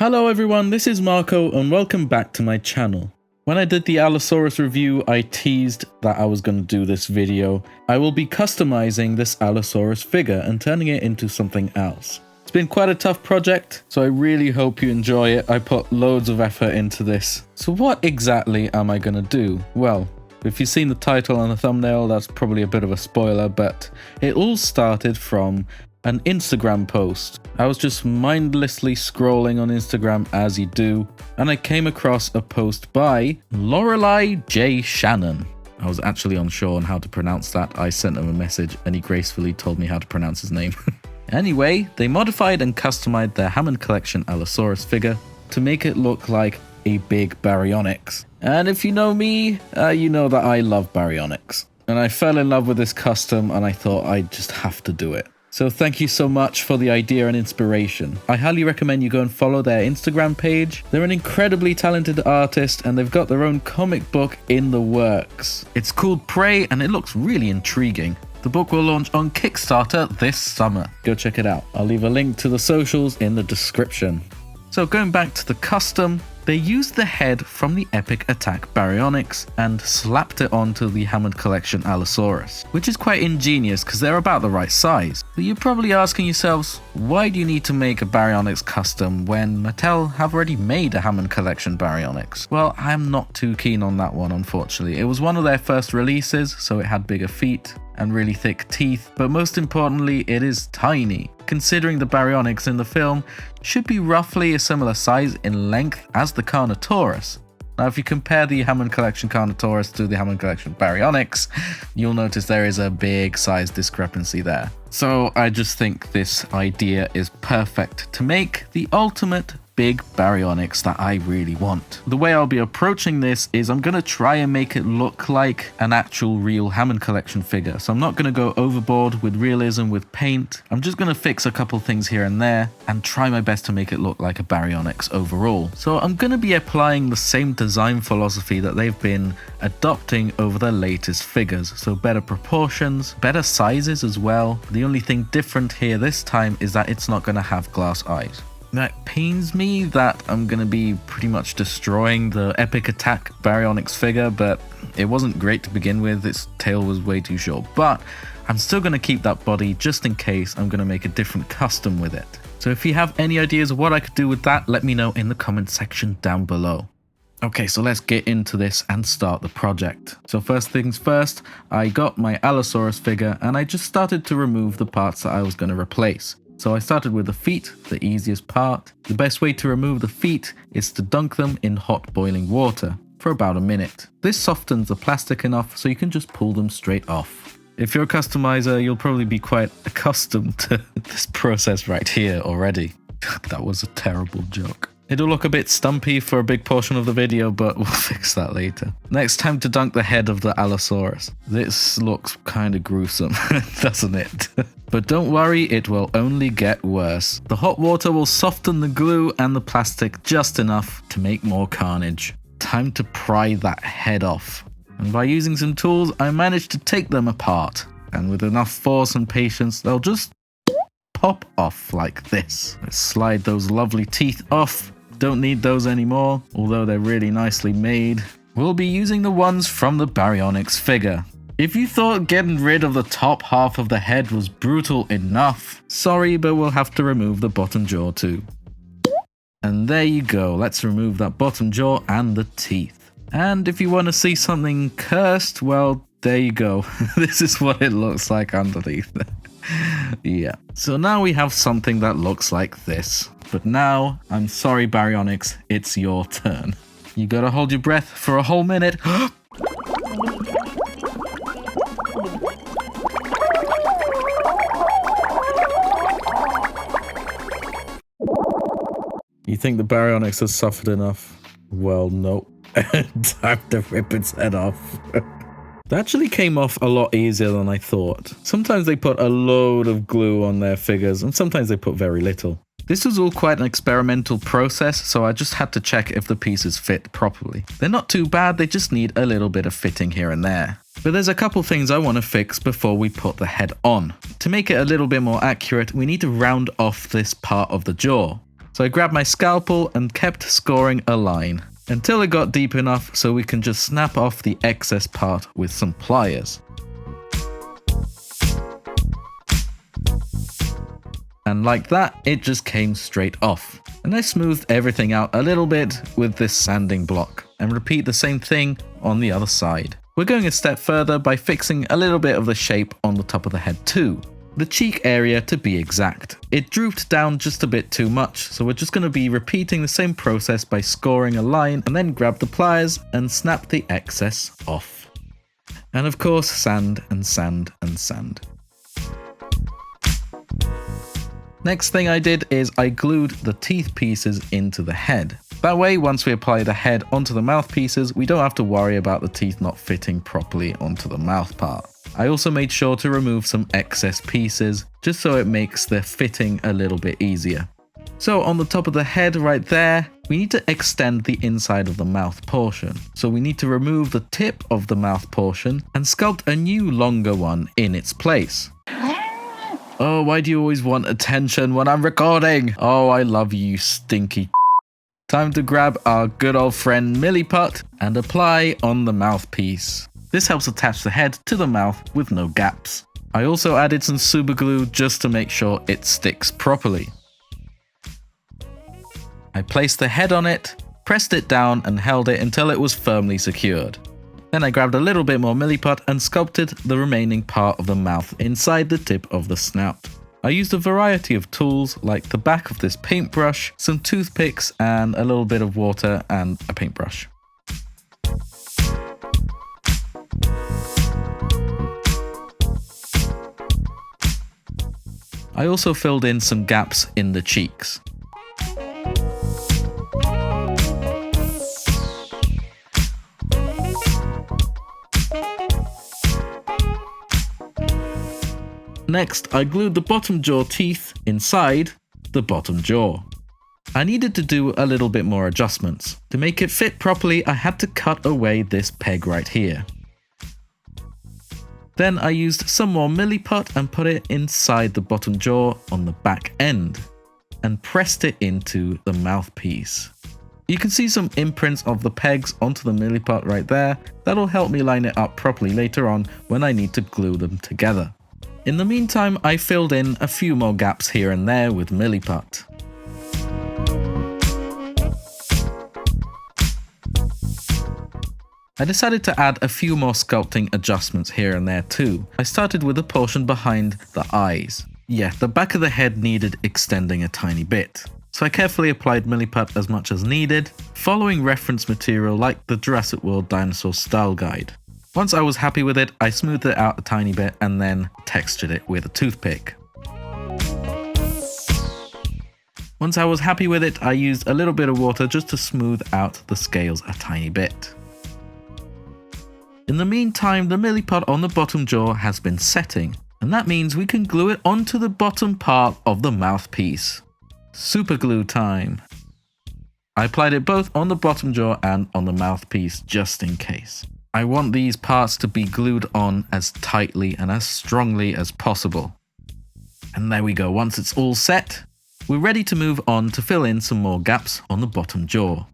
Hello everyone, this is Marco and welcome back to my channel. When I did the Allosaurus review, I teased that I was going to do this video. I will be customizing this Allosaurus figure and turning it into something else. It's been quite a tough project, so I really hope you enjoy it. I put loads of effort into this. So what exactly am I going to do? Well, if you've seen the title and the thumbnail, that's probably a bit of a spoiler, but it all started from an Instagram post. I was just mindlessly scrolling on Instagram as you do, and I came across a post by Lorelei J. Shannon. I was actually unsure on how to pronounce that. I sent him a message and he gracefully told me how to pronounce his name. Anyway, they modified and customized their Hammond collection Allosaurus figure to make it look like a big Baryonyx. And if you know me, you know that I love Baryonyx. And I fell in love with this custom and I thought I'd just have to do it. So thank you so much for the idea and inspiration. I highly recommend you go and follow their Instagram page. They're an incredibly talented artist and they've got their own comic book in the works. It's called Prey and it looks really intriguing. The book will launch on Kickstarter this summer. Go check it out. I'll leave a link to the socials in the description. So going back to the custom, they used the head from the epic attack Baryonyx and slapped it onto the Hammond collection Allosaurus, which is quite ingenious because they're about the right size. But you're probably asking yourselves, why do you need to make a Baryonyx custom when Mattel have already made a Hammond collection Baryonyx? Well, I'm not too keen on that one, unfortunately. It was one of their first releases, so it had bigger feet and really thick teeth, but most importantly, it is tiny. Considering the Baryonyx in the film should be roughly a similar size in length as the Carnotaurus. Now, if you compare the Hammond collection Carnotaurus to the Hammond collection Baryonyx, you'll notice there is a big size discrepancy there. So I just think this idea is perfect to make the ultimate big Baryonyx that I really want. The way I'll be approaching this is I'm going to try and make it look like an actual real Hammond collection figure. So I'm not going to go overboard with realism with paint. I'm just going to fix a couple things here and there and try my best to make it look like a Baryonyx overall. So I'm going to be applying the same design philosophy that they've been adopting over their latest figures. So better proportions, better sizes as well. The only thing different here this time is that it's not going to have glass eyes. That pains me that I'm going to be pretty much destroying the epic attack Baryonyx figure, but it wasn't great to begin with. Its tail was way too short, but I'm still going to keep that body just in case I'm going to make a different custom with it. So if you have any ideas of what I could do with that, let me know in the comment section down below. Okay, so let's get into this and start the project. So first things first, I got my Allosaurus figure and I just started to remove the parts that I was going to replace. So I started with the feet, the easiest part. The best way to remove the feet is to dunk them in hot boiling water for about a minute. This softens the plastic enough so you can just pull them straight off. If you're a customizer, you'll probably be quite accustomed to this process right here already. That was a terrible joke. It'll look a bit stumpy for a big portion of the video, but we'll fix that later. Next, time to dunk the head of the Allosaurus. This looks kind of gruesome, doesn't it? But don't worry, it will only get worse. The hot water will soften the glue and the plastic just enough to make more carnage. Time to pry that head off. And by using some tools, I managed to take them apart. And with enough force and patience, they'll just pop off like this. Let's slide those lovely teeth off. Don't need those anymore, although they're really nicely made. We'll be using the ones from the Baryonyx figure. If you thought getting rid of the top half of the head was brutal enough, sorry, but we'll have to remove the bottom jaw too. And there you go, let's remove that bottom jaw and the teeth. And if you want to see something cursed, well, there you go. This is what it looks like underneath. Yeah, so now we have something that looks like this. But now, I'm sorry Baryonyx, it's your turn. You gotta hold your breath for a whole minute. You think the Baryonyx has suffered enough? Well, no. Time to rip its head off. That actually came off a lot easier than I thought. Sometimes they put a load of glue on their figures, and sometimes they put very little. This was all quite an experimental process, so I just had to check if the pieces fit properly. They're not too bad, they just need a little bit of fitting here and there. But there's a couple things I want to fix before we put the head on. To make it a little bit more accurate, we need to round off this part of the jaw. So I grabbed my scalpel and kept scoring a line until it got deep enough so we can just snap off the excess part with some pliers. And like that, it just came straight off. And I smoothed everything out a little bit with this sanding block and repeat the same thing on the other side. We're going a step further by fixing a little bit of the shape on the top of the head too. The cheek area to be exact. It drooped down just a bit too much, so we're just going to be repeating the same process by scoring a line and then grab the pliers and snap the excess off. And of course, sand and sand and sand. Next thing I did is I glued the teeth pieces into the head. That way, once we apply the head onto the mouth pieces, we don't have to worry about the teeth not fitting properly onto the mouth part. I also made sure to remove some excess pieces, just so it makes the fitting a little bit easier. So on the top of the head right there, we need to extend the inside of the mouth portion. So we need to remove the tip of the mouth portion and sculpt a new longer one in its place. Oh, why do you always want attention when I'm recording? Oh, I love you, stinky. Time to grab our good old friend Milliput and apply on the mouthpiece. This helps attach the head to the mouth with no gaps. I also added some super glue just to make sure it sticks properly. I placed the head on it, pressed it down and held it until it was firmly secured. Then I grabbed a little bit more Milliput and sculpted the remaining part of the mouth inside the tip of the snout. I used a variety of tools like the back of this paintbrush, some toothpicks and a little bit of water and a paintbrush. I also filled in some gaps in the cheeks. Next, I glued the bottom jaw teeth inside the bottom jaw. I needed to do a little bit more adjustments. To make it fit properly, I had to cut away this peg right here. Then I used some more Milliput and put it inside the bottom jaw on the back end and pressed it into the mouthpiece. You can see some imprints of the pegs onto the Milliput right there. That'll help me line it up properly later on when I need to glue them together. In the meantime, I filled in a few more gaps here and there with Milliput. I decided to add a few more sculpting adjustments here and there too. I started with the portion behind the eyes. Yeah, the back of the head needed extending a tiny bit. So I carefully applied Milliput as much as needed, following reference material like the Jurassic World dinosaur style guide. Once I was happy with it, I smoothed it out a tiny bit and then textured it with a toothpick. Once I was happy with it, I used a little bit of water just to smooth out the scales a tiny bit. In the meantime, the Milliput on the bottom jaw has been setting, and that means we can glue it onto the bottom part of the mouthpiece. Super glue time. I applied it both on the bottom jaw and on the mouthpiece just in case. I want these parts to be glued on as tightly and as strongly as possible. And there we go, once it's all set, we're ready to move on to fill in some more gaps on the bottom jaw.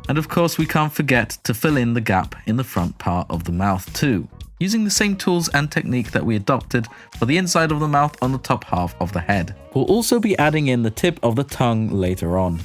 And of course we can't forget to fill in the gap in the front part of the mouth too, using the same tools and technique that we adopted for the inside of the mouth on the top half of the head. We'll also be adding in the tip of the tongue later on.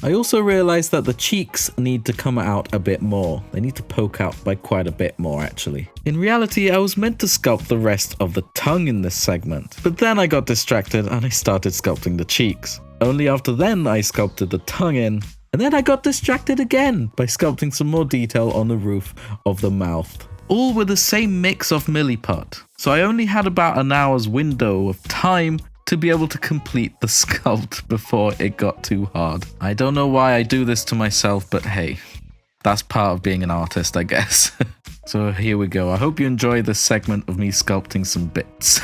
I also realized that the cheeks need to come out a bit more. They need to poke out by quite a bit more actually. In reality, I was meant to sculpt the rest of the tongue in this segment, but then I got distracted and I started sculpting the cheeks. Only after then I sculpted the tongue in, and then I got distracted again by sculpting some more detail on the roof of the mouth. All with the same mix of Milliput. So I only had about an hour's window of time to be able to complete the sculpt before it got too hard. I don't know why I do this to myself, but hey, that's part of being an artist, I guess. So here we go. I hope you enjoy this segment of me sculpting some bits.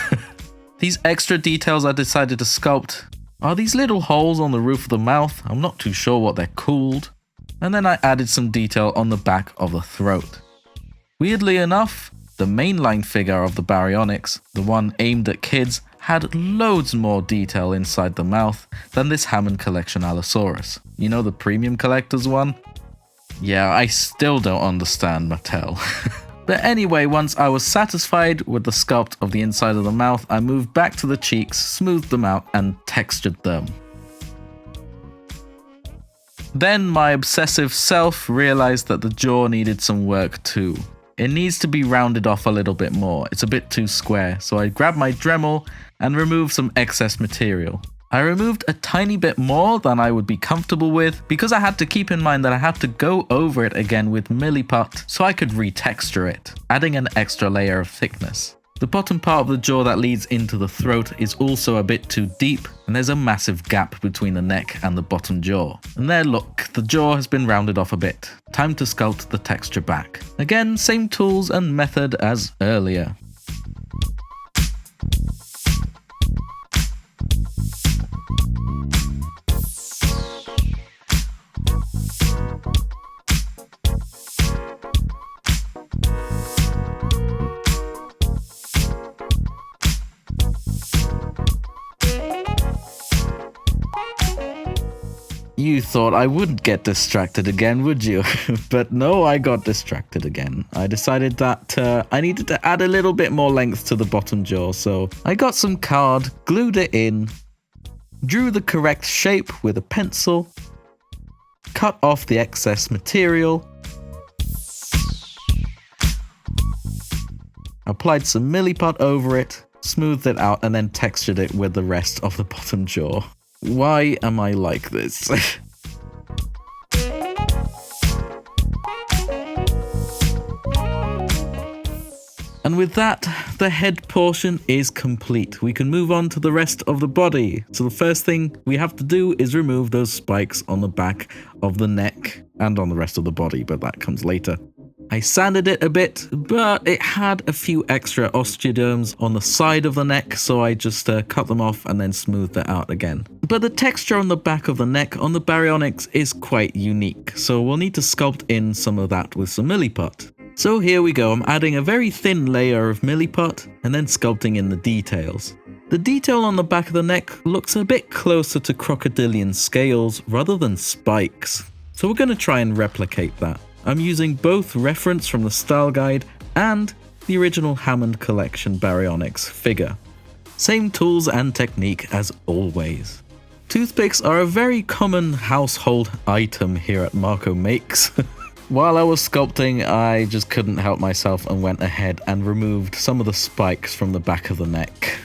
These extra details I decided to sculpt are these little holes on the roof of the mouth. I'm not too sure what they're called. And then I added some detail on the back of the throat. Weirdly enough, The mainline figure of the Baryonyx, the one aimed at kids, had loads more detail inside the mouth than this Hammond collection Allosaurus. You know, the premium collector's one? Yeah, I still don't understand Mattel. But anyway, once I was satisfied with the sculpt of the inside of the mouth, I moved back to the cheeks, smoothed them out, and textured them. Then my obsessive self realized that the jaw needed some work too. It needs to be rounded off a little bit more, it's a bit too square, so I grabbed my Dremel and removed some excess material. I removed a tiny bit more than I would be comfortable with because I had to keep in mind that I had to go over it again with Milliput so I could retexture it, adding an extra layer of thickness. The bottom part of the jaw that leads into the throat is also a bit too deep, and there's a massive gap between the neck and the bottom jaw. And there, look, the jaw has been rounded off a bit. Time to sculpt the texture back. Again, same tools and method as earlier. You thought I wouldn't get distracted again, would you? But no, I got distracted again. I decided that I needed to add a little bit more length to the bottom jaw, so I got some card, glued it in, drew the correct shape with a pencil, cut off the excess material, applied some Milliput over it, smoothed it out, and then textured it with the rest of the bottom jaw. Why am I like this? And with that, the head portion is complete. We can move on to the rest of the body. So the first thing we have to do is remove those spikes on the back of the neck and on the rest of the body, but that comes later. I sanded it a bit, but it had a few extra osteoderms on the side of the neck, so I just cut them off and then smoothed it out again. But the texture on the back of the neck on the Baryonyx is quite unique, so we'll need to sculpt in some of that with some Milliput. So here we go, I'm adding a very thin layer of Milliput and then sculpting in the details. The detail on the back of the neck looks a bit closer to crocodilian scales rather than spikes, so we're going to try and replicate that. I'm using both reference from the style guide and the original Hammond collection Baryonyx figure. Same tools and technique as always. Toothpicks are a very common household item here at Marco Makes. While I was sculpting, I just couldn't help myself and went ahead and removed some of the spikes from the back of the neck.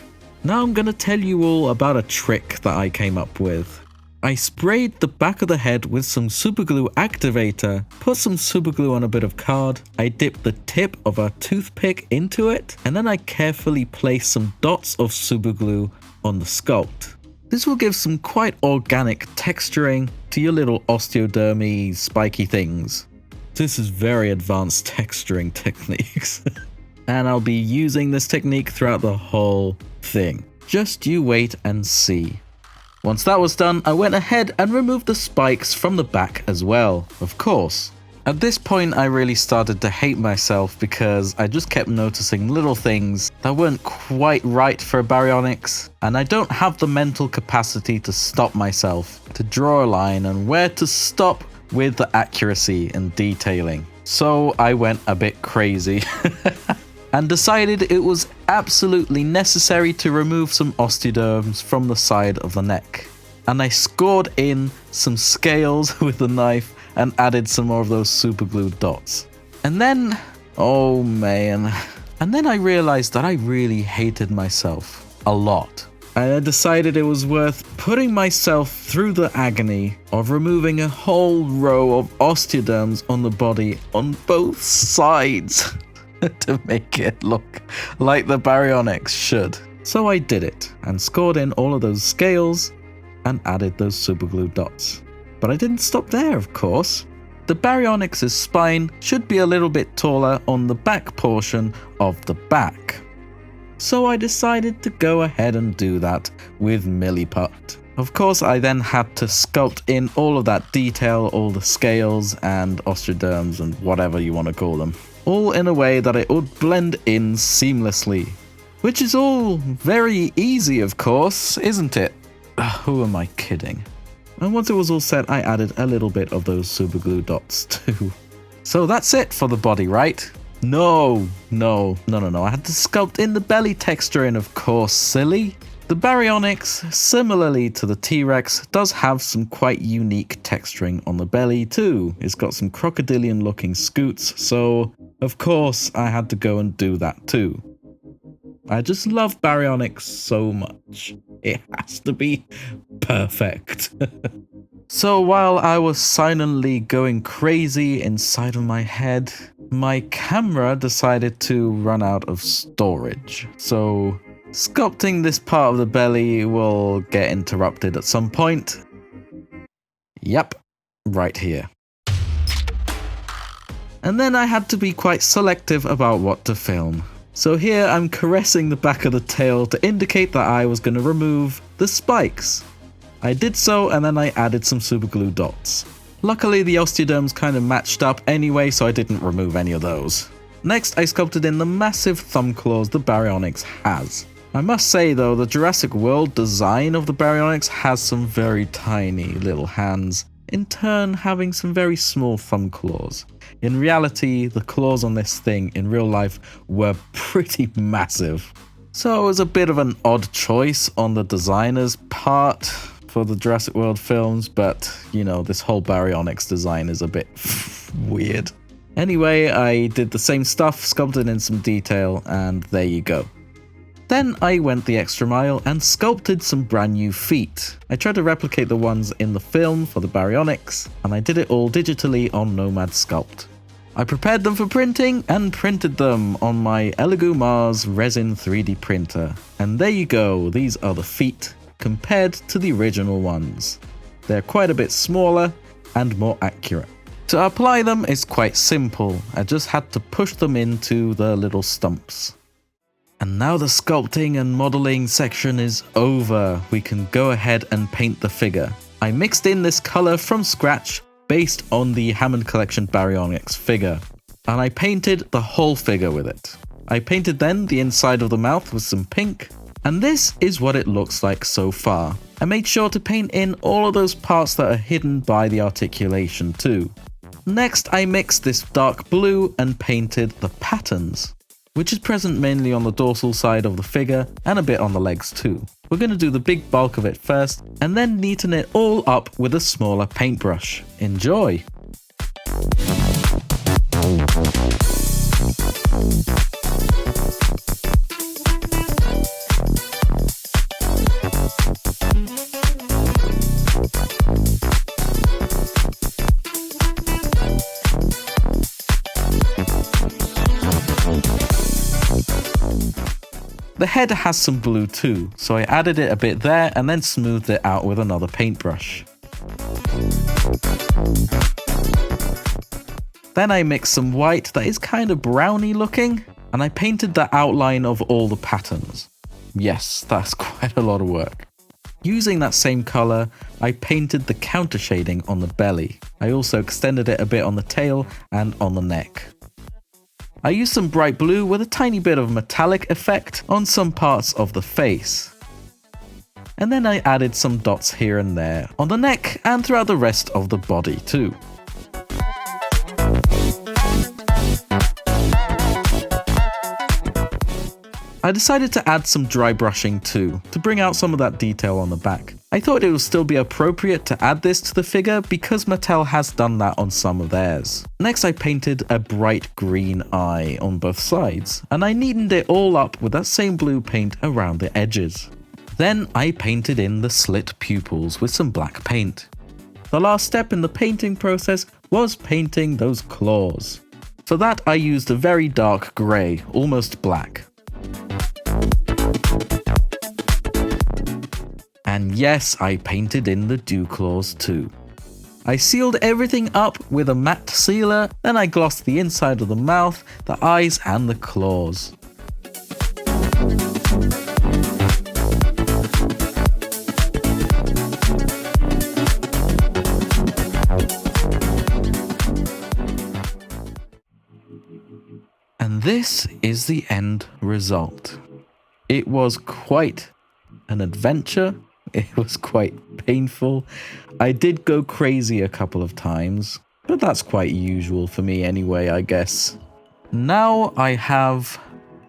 Now I'm going to tell you all about a trick that I came up with. I sprayed the back of the head with some superglue activator, put some superglue on a bit of card, I dipped the tip of a toothpick into it, and then I carefully placed some dots of superglue on the sculpt. This will give some quite organic texturing to your little osteodermy spiky things. This is very advanced texturing techniques. And I'll be using this technique throughout the whole thing. Just you wait and see. Once that was done, I went ahead and removed the spikes from the back as well, of course. At this point, I really started to hate myself because I just kept noticing little things that weren't quite right for a Baryonyx, and I don't have the mental capacity to stop myself, to draw a line and where to stop with the accuracy and detailing. So I went a bit crazy. And decided it was absolutely necessary to remove some osteoderms from the side of the neck. And I scored in some scales with the knife and added some more of those superglue dots. And then, oh man, and then I realized that I really hated myself a lot. And I decided it was worth putting myself through the agony of removing a whole row of osteoderms on the body on both sides. To make it look like the Baryonyx should. So I did it and scored in all of those scales and added those superglue dots. But I didn't stop there, of course. The Baryonyx's spine should be a little bit taller on the back portion of the back. So I decided to go ahead and do that with Milliput. Of course, I then had to sculpt in all of that detail, all the scales and osteoderms and whatever you want to call them. all in a way that it would blend in seamlessly. Which is all very easy, of course, isn't it? Who am I kidding? And once it was all set, I added a little bit of those super glue dots too. So that's it for the body, right? No. I had to sculpt in the belly texturing, of course, silly. The Baryonyx, similarly to the T-Rex, does have some quite unique texturing on the belly too. It's got some crocodilian looking scoots, so of course I had to go and do that too. I just love Baryonyx so much. It has to be perfect. So while I was silently going crazy inside of my head, my camera decided to run out of storage. So sculpting this part of the belly will get interrupted at some point. Yep, right here. And then I had to be quite selective about what to film. So here I'm caressing the back of the tail to indicate that I was going to remove the spikes. I did so, and then I added some super glue dots. Luckily the osteoderms kind of matched up anyway, so I didn't remove any of those. Next I sculpted in the massive thumb claws the Baryonyx has. I must say though, the Jurassic World design of the Baryonyx has some very tiny little hands, in turn having some very small thumb claws. In reality, the claws on this thing in real life were pretty massive. So it was a bit of an odd choice on the designer's part for the Jurassic World films, but you know, this whole Baryonyx design is a bit weird. Anyway, I did the same stuff, sculpted in some detail, and there you go. Then I went the extra mile and sculpted some brand new feet. I tried to replicate the ones in the film for the Baryonyx, and I did it all digitally on Nomad Sculpt. I prepared them for printing and printed them on my Elegoo Mars resin 3D printer. And there you go, these are the feet compared to the original ones. They're quite a bit smaller and more accurate. To apply them is quite simple, I just had to push them into the little stumps. And now the sculpting and modeling section is over, we can go ahead and paint the figure. I mixed in this color from scratch based on the Hammond Collection Baryonyx figure, and I painted the whole figure with it. I painted then the inside of the mouth with some pink, and this is what it looks like so far. I made sure to paint in all of those parts that are hidden by the articulation too. Next I mixed this dark blue and painted the patterns, which is present mainly on the dorsal side of the figure and a bit on the legs too. We're going to do the big bulk of it first and then neaten it all up with a smaller paintbrush. Enjoy! The head has some blue too, so I added it a bit there and then smoothed it out with another paintbrush. Then I mixed some white that is kind of browny looking, and I painted the outline of all the patterns. Yes, that's quite a lot of work. Using that same color, I painted the counter shading on the belly. I also extended it a bit on the tail and on the neck. I used some bright blue with a tiny bit of metallic effect on some parts of the face. And then I added some dots here and there on the neck and throughout the rest of the body too. I decided to add some dry brushing too, to bring out some of that detail on the back. I thought it would still be appropriate to add this to the figure because Mattel has done that on some of theirs. Next I painted a bright green eye on both sides, and I neatened it all up with that same blue paint around the edges. Then I painted in the slit pupils with some black paint. The last step in the painting process was painting those claws. For that I used a very dark grey, almost black. And yes, I painted in the dew claws too. I sealed everything up with a matte sealer, then I glossed the inside of the mouth, the eyes and the claws. this is the end result. It was quite an adventure. It was quite painful. I did go crazy a couple of times, but that's quite usual for me anyway, I guess. Now I have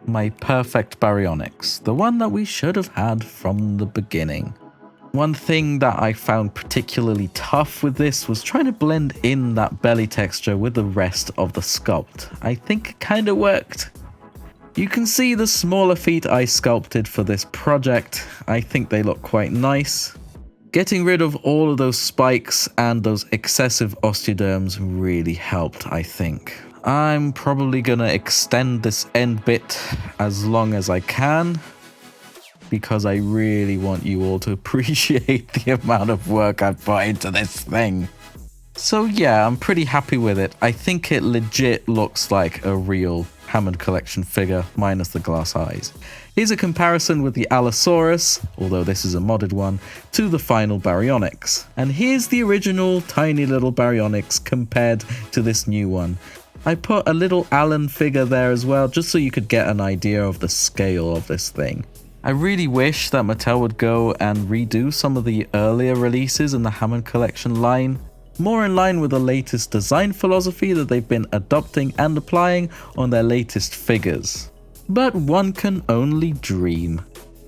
my perfect Baryonyx, the one that we should have had from the beginning. One thing that I found particularly tough with this was trying to blend in that belly texture with the rest of the sculpt. I think it kind of worked. You can see the smaller feet I sculpted for this project. I think they look quite nice. Getting rid of all of those spikes and those excessive osteoderms really helped, I think. I'm probably gonna extend this end bit as long as I can, because I really want you all to appreciate the amount of work I've put into this thing. So yeah, I'm pretty happy with it. I think it legit looks like a real Hammond collection figure, minus the glass eyes. Here's a comparison with the Allosaurus, although this is a modded one, to the final Baryonyx. And here's the original tiny little Baryonyx compared to this new one. I put a little Alan figure there as well, just so you could get an idea of the scale of this thing. I really wish that Mattel would go and redo some of the earlier releases in the Hammond collection line, more in line with the latest design philosophy that they've been adopting and applying on their latest figures. But one can only dream.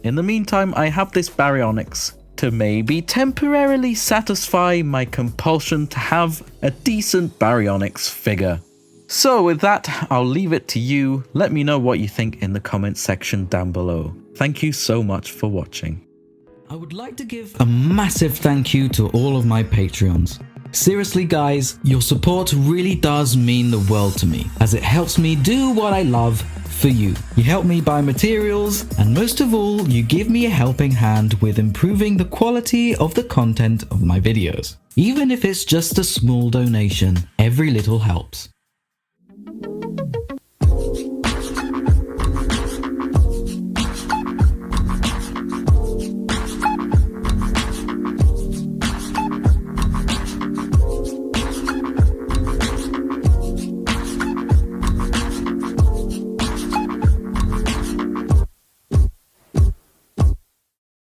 In the meantime, I have this Baryonyx to maybe temporarily satisfy my compulsion to have a decent Baryonyx figure. So with that, I'll leave it to you. Let me know what you think in the comments section down below. Thank you so much for watching. I would like to give a massive thank you to all of my Patreons. Seriously guys, your support really does mean the world to me, as it helps me do what I love for you. You help me buy materials, and most of all, you give me a helping hand with improving the quality of the content of my videos. Even if it's just a small donation, every little helps.